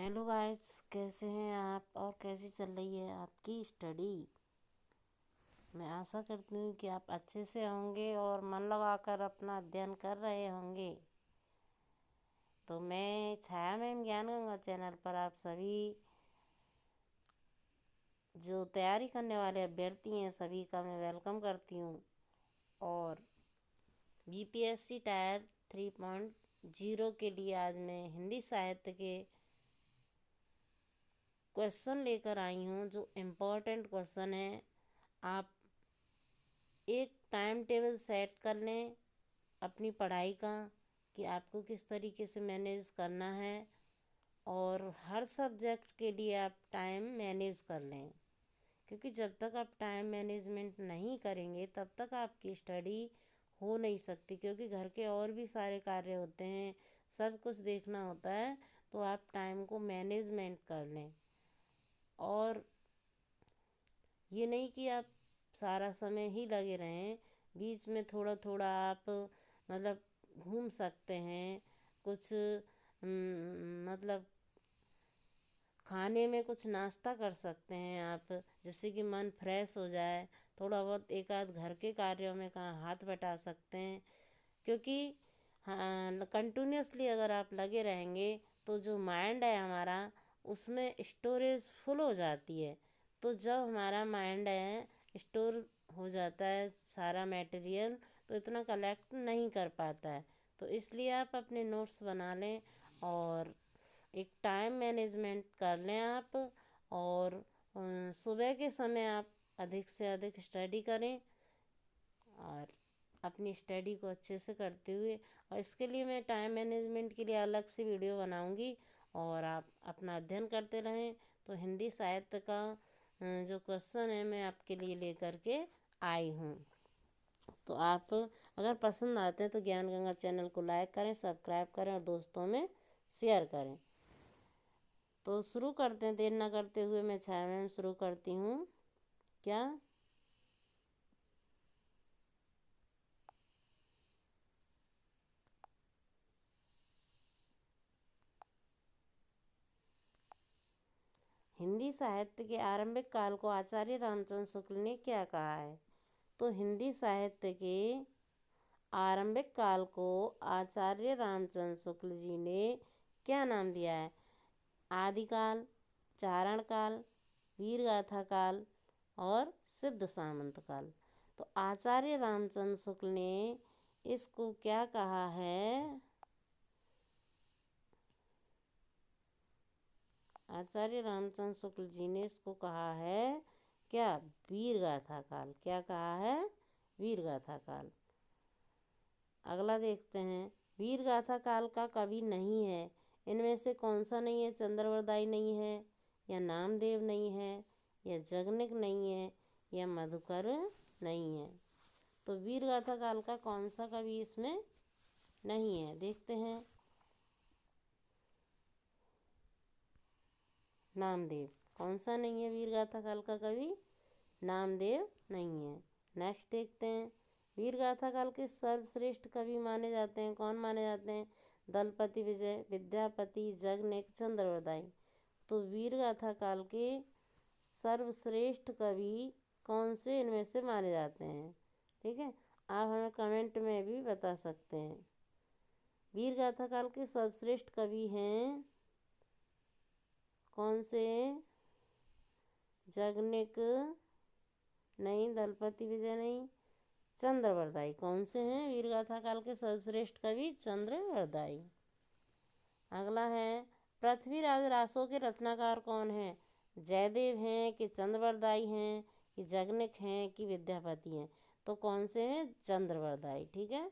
Hello guys, कैसे हैं आप और कैसी चल रही है आपकी स्टडी। मैं आशा करती हूँ कि आप अच्छे से होंगे और मन लगाकर अपना अध्ययन कर रहे होंगे। तो मैं छाया मैम ज्ञान गंगा चैनल पर आप सभी जो तैयारी करने वाले अभ्यर्थी हैं सभी का मैं वेलकम करती हूँ। और बीपीएससी टायर 3.0 के लिए आज मैं हिंदी साहित्य के क्वेश्चन लेकर आई हूँ जो इम्पोर्टेंट क्वेश्चन है। आप एक टाइम टेबल सेट कर लें अपनी पढ़ाई का कि आपको किस तरीके से मैनेज करना है, और हर सब्जेक्ट के लिए आप टाइम मैनेज कर लें, क्योंकि जब तक आप टाइम मैनेजमेंट नहीं करेंगे तब तक आपकी स्टडी हो नहीं सकती, क्योंकि घर के और भी सारे कार्य होते हैं, सब कुछ देखना होता है। तो आप टाइम को मैनेजमेंट कर लें, और ये नहीं कि आप सारा समय ही लगे रहें। बीच में थोड़ा थोड़ा आप मतलब घूम सकते हैं, कुछ मतलब खाने में कुछ नाश्ता कर सकते हैं आप, जिससे कि मन फ्रेश हो जाए। थोड़ा बहुत एक आध घर के कार्यों में कहाँ हाथ बटा सकते हैं, क्योंकि हाँ कंटिन्यूसली अगर आप लगे रहेंगे तो जो माइंड है हमारा उसमें स्टोरेज फुल हो जाती है। तो जब हमारा माइंड है स्टोर हो जाता है सारा मटेरियल, तो इतना कलेक्ट नहीं कर पाता है। तो इसलिए आप अपने नोट्स बना लें और एक टाइम मैनेजमेंट कर लें आप, और सुबह के समय आप अधिक से अधिक स्टडी करें और अपनी स्टडी को अच्छे से करते हुए। और इसके लिए मैं टाइम मैनेजमेंट के लिए अलग से वीडियो बनाऊंगी, और आप अपना अध्ययन करते रहें। तो हिंदी साहित्य का जो क्वेश्चन है मैं आपके लिए लेकर के आई हूँ। तो आप अगर पसंद आते हैं तो ज्ञान गंगा चैनल को लाइक करें, सब्सक्राइब करें और दोस्तों में शेयर करें। तो शुरू करते हैं, देर ना करते हुए मैं छाया मैम शुरू करती हूँ। क्या हिंदी साहित्य के आरंभिक काल को आचार्य रामचंद्र शुक्ल ने क्या कहा है? तो हिंदी साहित्य के आरंभिक काल को आचार्य रामचंद्र शुक्ल जी ने क्या नाम दिया है? आदिकाल, चारण काल, वीरगाथा काल और सिद्ध सामंत काल। तो आचार्य रामचंद्र शुक्ल ने इसको क्या कहा है? आचार्य रामचंद्र शुक्ल जी ने इसको कहा है क्या? वीरगाथा काल। क्या कहा है? वीरगाथा काल। अगला देखते हैं, वीरगाथा काल का कवि नहीं है, इनमें से कौन सा नहीं है? चंद्रवरदाई नहीं है, या नामदेव नहीं है, या जगनिक नहीं है, या मधुकर नहीं है। तो वीरगाथा काल का कौन सा कवि इसमें नहीं है? देखते हैं, नामदेव। कौन सा नहीं है वीरगाथा काल का कवि? नामदेव नहीं है। नेक्स्ट देखते हैं, वीरगाथा काल के सर्वश्रेष्ठ कवि माने जाते हैं, कौन माने जाते हैं? दलपति विजय, विद्यापति, जगनेक, चंद्रवरदाई। तो वीरगाथा काल के सर्वश्रेष्ठ कवि कौन से इनमें से माने जाते हैं? ठीक है, आप हमें कमेंट में भी बता सकते हैं। वीरगाथा काल के सर्वश्रेष्ठ कवि हैं कौन से? जगनिक नहीं, दलपति विजय नहीं, चंद्रवरदाई। कौन से हैं वीरगाथा काल के सर्वश्रेष्ठ कवि? चंद्रवरदाई। अगला है, पृथ्वीराज रासो के रचनाकार कौन है? जयदेव हैं कि चंद्रवरदाई हैं कि जगनिक हैं कि विद्यापति हैं? तो कौन से हैं? चंद्रवरदाई। ठीक है।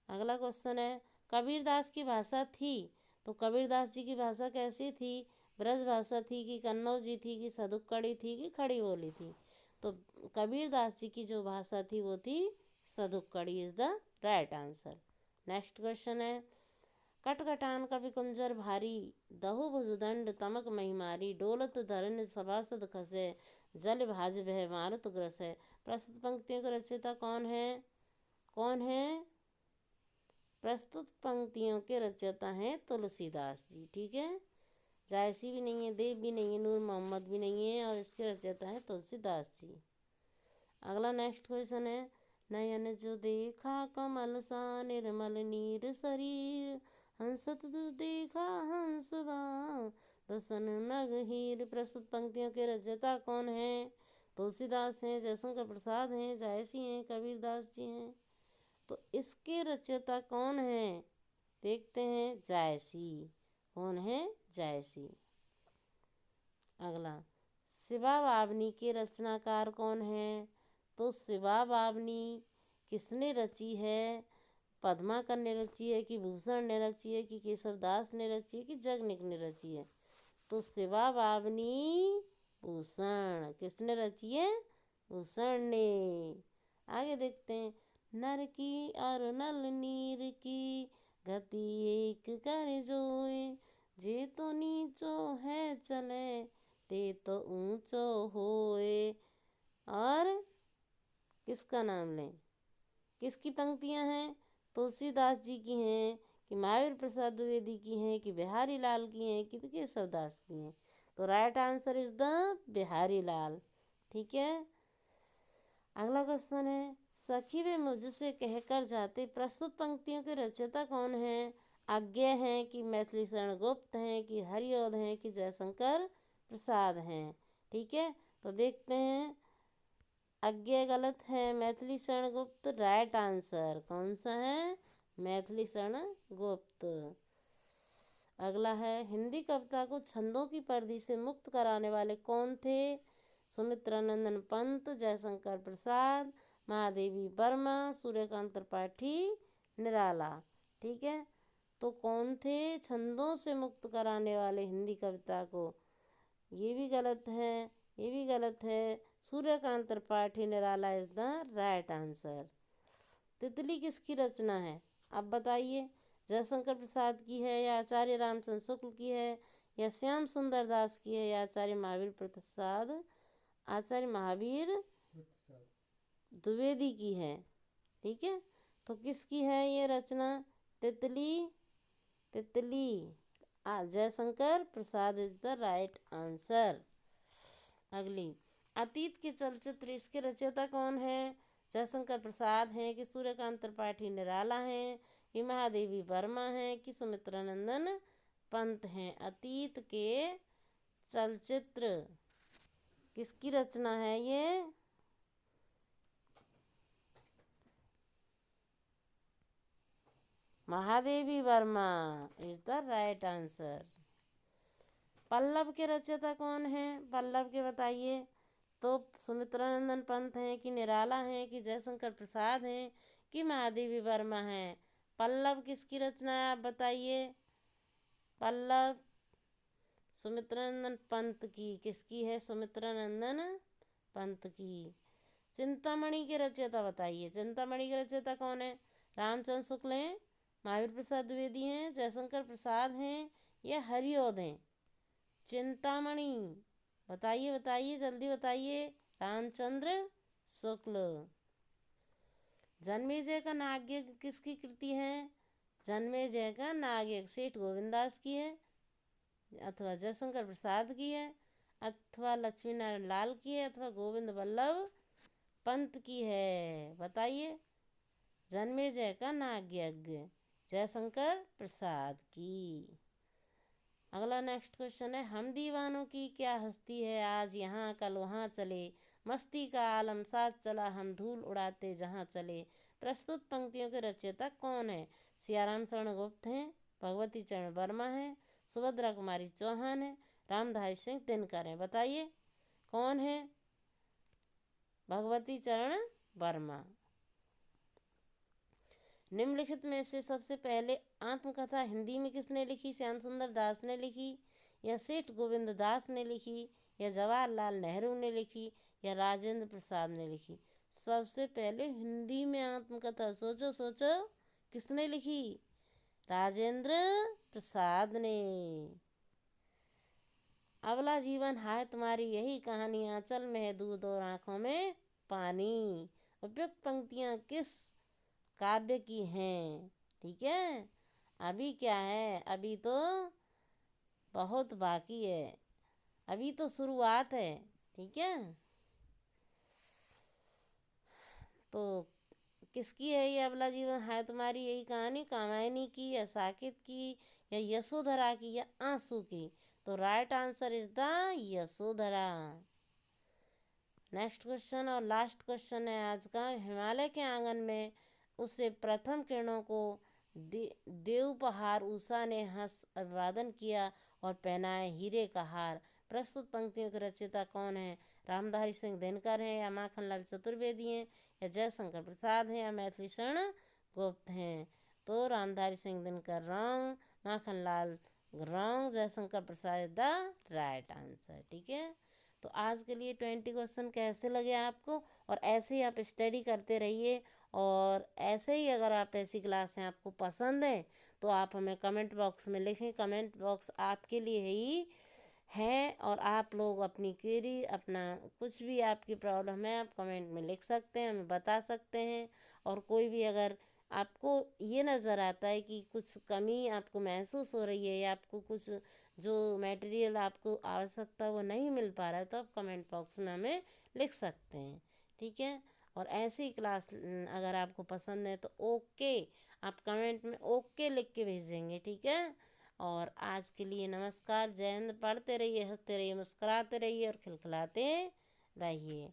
अगला क्वेश्चन है, कबीरदास की भाषा थी, तो कबीरदास जी की भाषा कैसी थी? ब्रज भाषा थी कि कन्नौजी थी कि सदुक्कड़ी थी कि खड़ी बोली थी? तो कबीरदास जी की जो भाषा थी वो थी Sadhukkadi is the right answer. Next question है, कटकटान कवि कुंजर भारी, दहु भुजदंड तमक महिमारी, डोलत धरन सभासद खसे, जल भाज भय मारुत ग्रस है। प्रस्तुत पंक्तियों के रचयिता कौन है? कौन है? प्रस्तुत पंक्तियों के रचयिता हैं तुलसीदास जी। ठीक है, जायसी भी नहीं है, देव भी नहीं है, नूर मोहम्मद भी नहीं है, और इसके रचयिता हैं तुलसीदास जी। अगला नेक्स्ट क्वेश्चन है, नयन जो देखा कमल सा निर्मल नीर शरीर, हंसत दुष देखा हंसबा दसन नग हीर। प्रस्तुत पंक्तियों के रचयिता कौन है? तुलसीदास हैं, जयशंकर प्रसाद हैं, जायसी हैं, कबीरदास जी हैं। तो इसके रचयिता कौन है? देखते हैं, जायसी। कौन है? जायसी। अगला, शिवा बावनी के रचनाकार कौन है? तो शिवा बावनी किसने रची है? पद्माकर ने रची है, कि भूषण ने रची है, कि केशवदास ने रची है, कि जगनिक ने रची है? तो शिवा बावनी भूषण। किसने रची है? भूषण ने। आगे देखते हैं, नर की और नल नीर की गति एक कर जोए, जे तो नीचो है चले ते तो ऊंचो होए। और किसका नाम लें? किसकी पंक्तियां हैं? तुलसीदास जी की हैं, कि महावीर प्रसाद द्विवेदी की हैं, कि बिहारी लाल की हैं, कि केशवदास की हैं? तो right answer is the Bihari Lal. ठीक है। अगला क्वेश्चन है, सखी वे मुझसे कहकर जाते। प्रस्तुत पंक्तियों के रचयिता कौन है? अज्ञेय हैं, कि मैथिली शरण गुप्त हैं, कि हरिऔध हैं, कि जयशंकर प्रसाद हैं? ठीक है, तो देखते हैं, अज्ञेय गलत है, मैथिली शरण गुप्त राइट आंसर। कौन सा है? मैथिली शरण गुप्त। अगला है, हिंदी कविता को छंदों की परिधि से मुक्त कराने वाले कौन थे? सुमित्रानंदन पंत, जयशंकर प्रसाद, महादेवी वर्मा, सूर्यकांत त्रिपाठी, निराला। ठीक है, तो कौन थे छंदों से मुक्त कराने वाले हिंदी कविता को? ये भी गलत है, ये भी गलत है। सूर्यकांत त्रिपाठी, निराला इज द राइट आंसर। तितली किसकी रचना है? अब बताइए, जयशंकर प्रसाद की है, या आचार्य रामचंद्र शुक्ल की है, या श्याम सुंदर दास की है, या आचार्य महावीर द्विवेदी की है? ठीक है, तो किसकी है ये रचना? तितली। तितली Jaishankar Prasad is the right answer. अगली, अतीत के चलचित्र, इसके रचयिता कौन है? जयशंकर प्रसाद हैं, कि सूर्यकांत त्रिपाठी निराला हैं, कि महादेवी वर्मा हैं, कि सुमित्रानंदन पंत हैं? अतीत के चलचित्र किसकी रचना है ये? Mahadevi Varma is the right answer. Pallav के रचयिता कौन है? पल्लव के बताइए। तो सुमित्रानंदन पंत हैं, कि निराला हैं, कि जयशंकर प्रसाद हैं, कि महादेवी वर्मा हैं? पल्लव किसकी रचना है, आप बताइए। पल्लव सुमित्रानंदन पंत की। किसकी है? सुमित्रानंदन पंत की। चिंतामणि के रचयिता बताइए। चिंतामणि के रचयिता कौन है? रामचंद्र शुक्ल हैं, महावीर प्रसाद द्विवेदी हैं, जयशंकर प्रसाद हैं, या हरिऔध हैं? चिंतामणि बताइए, बताइए, जल्दी बताइए। रामचंद्र शुक्ल। जन्मेजय का नागयज्ञ किसकी कृति है? जन्मेजय का नागयज्ञ सेठ गोविंददास की है, अथवा जयशंकर प्रसाद की है, अथवा लक्ष्मी नारायण लाल की है, अथवा गोविंद वल्लभ पंत की है? बताइए। जन्मेजय का नागयज्ञ जयशंकर प्रसाद की। अगला नेक्स्ट क्वेश्चन है, हम दीवानों की क्या हस्ती है, आज यहाँ कल वहाँ चले, मस्ती का आलम साथ चला, हम धूल उड़ाते जहाँ चले। प्रस्तुत पंक्तियों के रचयिता कौन है? सियाराम शरण गुप्त हैं, भगवती चरण वर्मा हैं, सुभद्रा कुमारी चौहान है, रामधारी सिंह दिनकर हैं? बताइए, कौन है? भगवती चरण वर्मा। निम्नलिखित में से सबसे पहले आत्मकथा हिंदी में किसने लिखी? श्याम सुंदर दास ने लिखी, या सेठ गोविंद दास ने लिखी, या जवाहरलाल नेहरू ने लिखी, या राजेंद्र प्रसाद ने लिखी? सबसे पहले हिंदी में आत्मकथा, सोचो सोचो, किसने लिखी? राजेंद्र प्रसाद ने। अबला जीवन हाय तुम्हारी यही कहानी, आंचल में है दूध और आंखों में पानी। उपयुक्त पंक्तियां किस काव्य की हैं? ठीक है, अभी क्या है, अभी तो बहुत बाकी है, अभी तो शुरुआत है। ठीक है, तो किसकी है ये अबला जीवन है तुम्हारी, यही कहानी कामायनी की या साकिब की या यशोधरा की या आंसू की? तो right answer is the Yashodhara. Next question और लास्ट क्वेश्चन है आज का। हिमालय के आंगन में उससे प्रथम किरणों को देवपहार उषा ने हंस अभिवादन किया और पहनाए हीरे का हार। प्रस्तुत पंक्तियों के रचयिता कौन है? रामधारी सिंह दिनकर हैं या माखनलाल चतुर्वेदी हैं या जयशंकर प्रसाद हैं या मैथिली शरण गुप्त हैं? तो Ramdhari Singh Dinkar wrong, Makhanlal wrong, Jaishankar Prasad the right answer. ठीक है, तो आज के लिए 20 क्वेश्चन कैसे लगे आपको? और ऐसे ही आप स्टडी करते रहिए, और ऐसे ही अगर आप ऐसी क्लासें आपको पसंद हैं तो आप हमें कमेंट बॉक्स में लिखें। कमेंट बॉक्स आपके लिए ही है, और आप लोग अपनी क्वेरी, अपना कुछ भी आपकी प्रॉब्लम है आप कमेंट में लिख सकते हैं, हमें बता सकते हैं। और कोई भी अगर आपको ये नज़र आता है कि कुछ कमी आपको महसूस हो रही है या आपको कुछ जो मटेरियल आपको आवश्यकता वो नहीं मिल पा रहा है, तो आप कमेंट बॉक्स में हमें लिख सकते हैं। ठीक है, और ऐसी क्लास अगर आपको पसंद है तो ओके, आप कमेंट में ओके लिख के भेजेंगे। ठीक है, और आज के लिए नमस्कार, जय हिंद। पढ़ते रहिए, हंसते रहिए, मुस्कुराते रहिए और खिलखिलाते रहिए।